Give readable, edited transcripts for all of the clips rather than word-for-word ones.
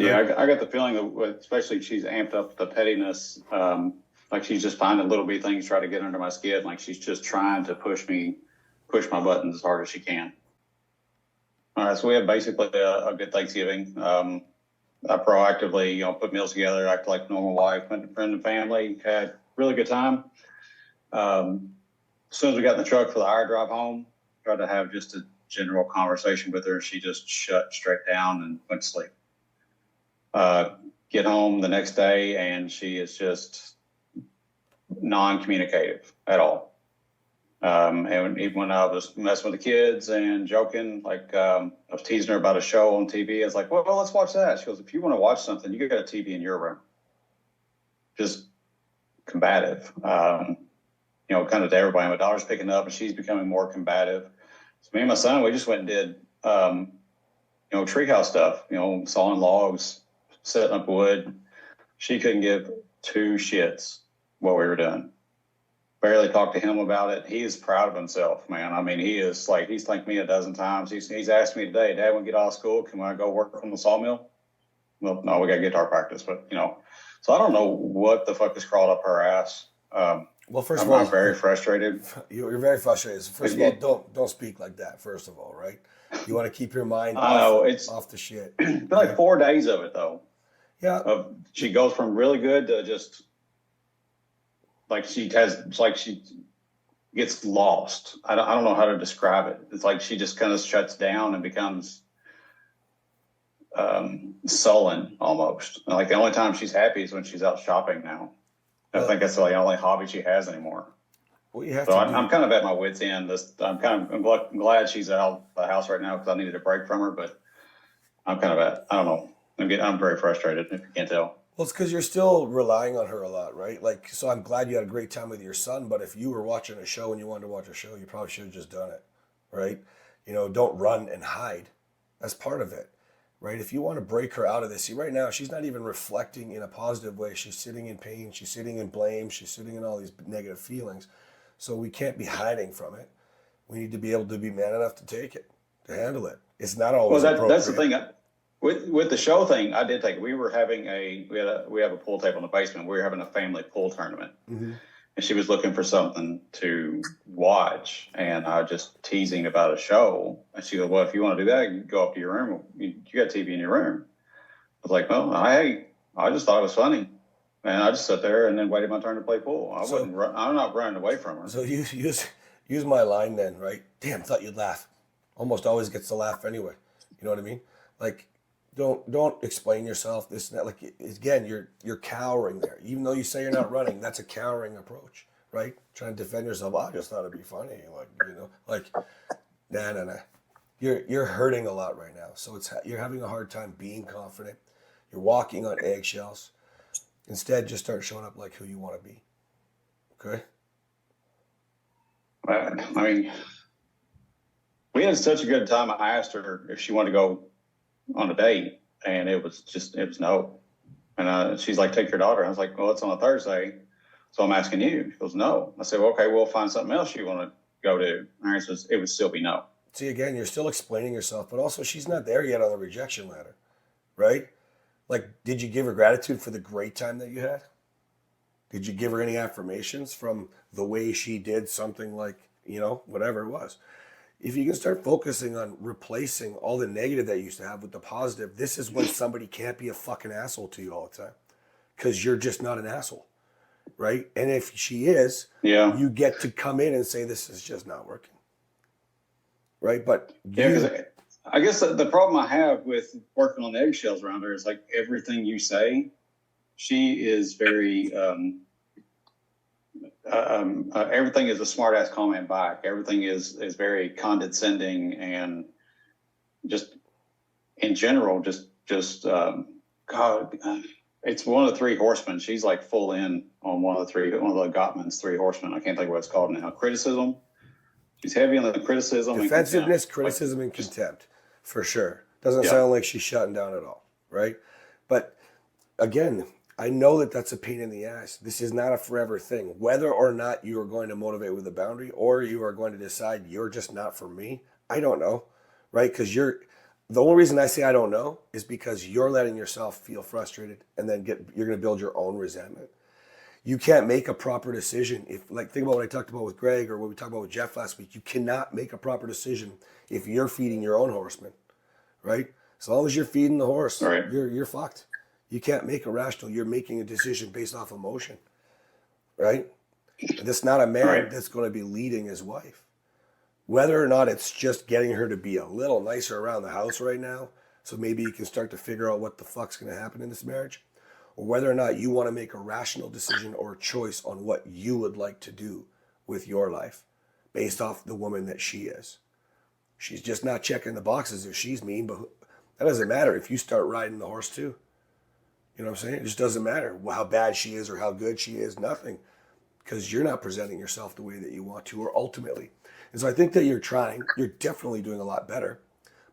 Yeah, I got the feeling that, especially she's amped up the pettiness. Like she's just finding little bitty things, try to get under my skin. Like she's just trying to push my buttons as hard as she can. All right, so we had basically a good Thanksgiving. I proactively, put meals together, act like a normal wife, went to friend and family, had really good time. As soon as we got in the truck for the hour drive home, tried to have just a general conversation with her. She just shut straight down and went to sleep. Get home the next day, and she is just non-communicative at all. And even when I was messing with the kids and joking, like I was teasing her about a show on TV, I was like, well, let's watch that. She goes, if you want to watch something, you got a TV in your room. Just combative, kind of to everybody. My daughter's picking up and she's becoming more combative. So me and my son, we just went and did, treehouse stuff, sawing logs, setting up wood. She couldn't give two shits what we were doing. Barely talked to him about it. He is proud of himself, man. I mean, he's thanked me a dozen times. He's asked me today, Dad, when we get out of school, can I go work from the sawmill? Well, no, we got guitar practice, but so I don't know what the fuck has crawled up her ass. Well, first of all, I'm very frustrated. You're very frustrated. First of all, don't speak like that. First of all, right? You want to keep your mind off the shit. It's been like 4 days of it though. Yeah. She goes from really good to just like she gets lost. I don't know how to describe it. It's like she just kind of shuts down and becomes sullen almost. Like the only time she's happy is when she's out shopping now. I think that's the only hobby she has anymore. What you have so I'm kind of at my wit's end. I'm glad she's out of the house right now because I needed a break from her. But I'm kind of I don't know. I'm very frustrated if you can't tell. Well, it's because you're still relying on her a lot, right? Like, so I'm glad you had a great time with your son. But if you were watching a show and you wanted to watch a show, you probably should have just done it, right? Don't run and hide. That's part of it, right? If you want to break her out of this, see, right now, she's not even reflecting in a positive way. She's sitting in pain. She's sitting in blame. She's sitting in all these negative feelings. So we can't be hiding from it. We need to be able to be man enough to take it, to handle it. It's not always appropriate. That's the thing. With the show thing, I did take it. We were having we have a pool table in the basement. We were having a family pool tournament. Mm-hmm. And she was looking for something to watch, and I was just teasing about a show. And she goes, well, if you want to do that, you go up to your room. You got TV in your room. I was like, well, I just thought it was funny. And I just sat there and then waited my turn to play pool. I'm not running away from her. So use my line then, right? Damn, thought you'd laugh. Almost always gets to laugh anyway. You know what I mean? Like, don't explain yourself. This and that. Like, again, you're cowering there. Even though you say you're not running, that's a cowering approach, right? Trying to defend yourself. I just thought it'd be funny, nah. You're hurting a lot right now. So you're having a hard time being confident. You're walking on eggshells. Instead, just start showing up like who you want to be. Okay. I mean, we had such a good time. I asked her if she wanted to go on a date, and it was no. And she's like, take your daughter. I was like, well, it's on a Thursday, so I'm asking you. She goes, no. I said, well, okay, we'll find something else you want to go to. Her answer was, it would still be no. See, again, you're still explaining yourself, but also she's not there yet on the rejection ladder, right? Like, did you give her gratitude for the great time that you had? Did you give her any affirmations from the way she did something like, whatever it was? If you can start focusing on replacing all the negative that you used to have with the positive, this is when somebody can't be a fucking asshole to you all the time. Because you're just not an asshole, right? And if she is, you get to come in and say, this is just not working, right? But I guess the problem I have with working on the eggshells around her is like everything you say, she is very, everything is a smart ass comment back. Everything is very condescending and just in general, God, it's one of the three horsemen. She's like full in on one of the Gottman's three horsemen. I can't think of what it's called now. Criticism. She's heavy on the criticism. Defensiveness, criticism, and contempt. For sure. Doesn't sound like she's shutting down at all, right? But again, I know that that's a pain in the ass. This is not a forever thing. Whether or not you are going to motivate with a boundary or you are going to decide you're just not for me, I don't know, right? Because The only reason I say I don't know is because you're letting yourself feel frustrated and then you're going to build your own resentment. You can't make a proper decision if, like, think about what I talked about with Greg or what we talked about with Jeff last week. You cannot make a proper decision if you're feeding your own horseman, right? As long as you're feeding the horse, Right. you're fucked. You can't make a rational. You're making a decision based off emotion, right? And that's not a man Right. that's going to be leading his wife. Whether or not it's just getting her to be a little nicer around the house right now, so maybe you can start to figure out what the fuck's going to happen in this marriage, or whether or not you want to make a rational decision or a choice on what you would like to do with your life based off the woman that she is. She's just not checking the boxes if she's mean, but that doesn't matter if you start riding the horse too. You know what I'm saying? It just doesn't matter how bad she is or how good she is, nothing, because you're not presenting yourself the way that you want to, or ultimately. And so I think that you're definitely doing a lot better,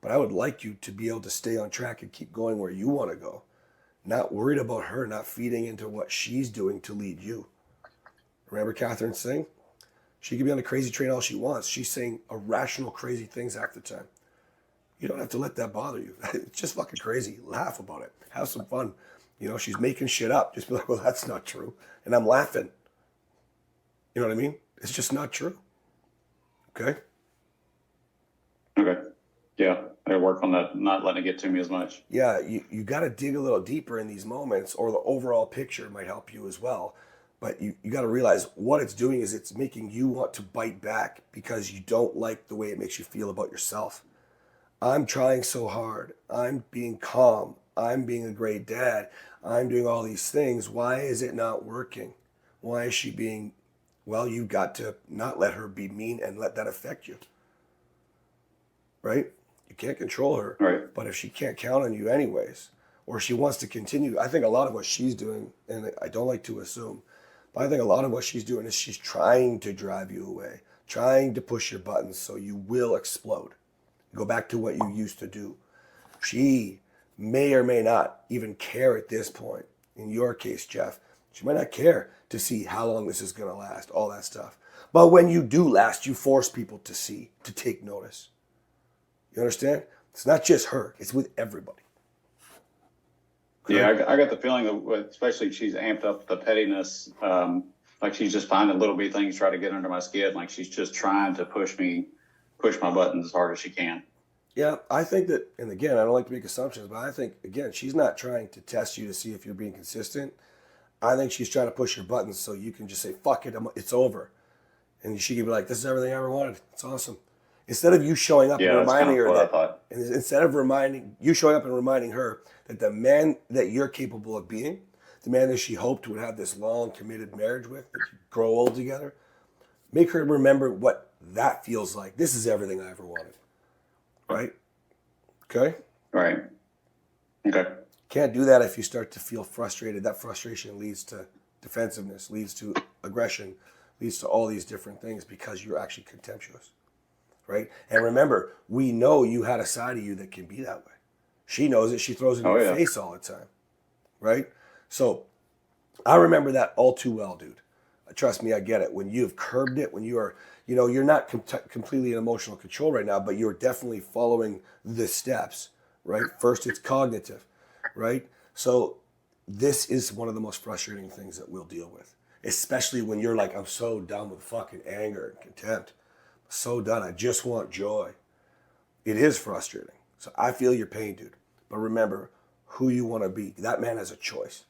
but I would like you to be able to stay on track and keep going where you want to go. Not worried about her, not feeding into what she's doing to lead you. Remember Kathryn saying? She can be on a crazy train all she wants. She's saying irrational, crazy things half the time. You don't have to let that bother you. It's just fucking crazy. Laugh about it. Have some fun. You know, she's making shit up. Just be like, well, that's not true. And I'm laughing. You know what I mean? It's just not true. Okay? Okay. Yeah. I gotta work on that, not letting it get to me as much. Yeah, you got to dig a little deeper in these moments, or the overall picture might help you as well. But you got to realize what it's doing is it's making you want to bite back because you don't like the way it makes you feel about yourself. I'm trying so hard. I'm being calm. I'm being a great dad. I'm doing all these things. Why is it not working? Why is she being, well, you've got to not let her be mean and let that affect you. Right? You can't control her. Right. But if she can't count on you anyways, or she wants to continue, I think a lot of what she's doing, and I don't like to assume, but I think a lot of what she's doing is she's trying to drive you away, trying to push your buttons so you will explode. Go back to what you used to do. She may or may not even care at this point. In your case, Jeff, she might not care to see how long this is going to last, all that stuff. But when you do last, you force people to see, to take notice. You understand? It's not just her. It's with everybody. Okay? Yeah, I got the feeling that, especially she's amped up the pettiness. Like she's just finding little bitty things, try to get under my skin. Like she's just trying to push my buttons as hard as she can. Yeah, I think that, and again, I don't like to make assumptions, but I think, again, she's not trying to test you to see if you're being consistent. I think she's trying to push your buttons so you can just say, fuck it, it's over. And she can be like, this is everything I ever wanted. It's awesome. Instead of you showing up and reminding her that, and instead of you showing up and reminding her that the man that you're capable of being, the man that she hoped would have this long committed marriage with, that you grow old together, make her remember what that feels like. This is everything I ever wanted. Right? Okay? Right. Okay. Can't do that if you start to feel frustrated. That frustration leads to defensiveness, leads to aggression, leads to all these different things because you're actually contemptuous. Right? And remember, we know you had a side of you that can be that way. She knows it. She throws it in your face all the time. Right? So I remember that all too well, dude. Trust me, I get it. When you've curbed it, when you are, you're not completely in emotional control right now, but you're definitely following the steps, right? First, it's cognitive, right? So this is one of the most frustrating things that we'll deal with, especially when you're like, I'm so done with fucking anger and contempt. So done. I just want joy. It is frustrating. So I feel your pain, dude. But remember who you want to be. That man has a choice.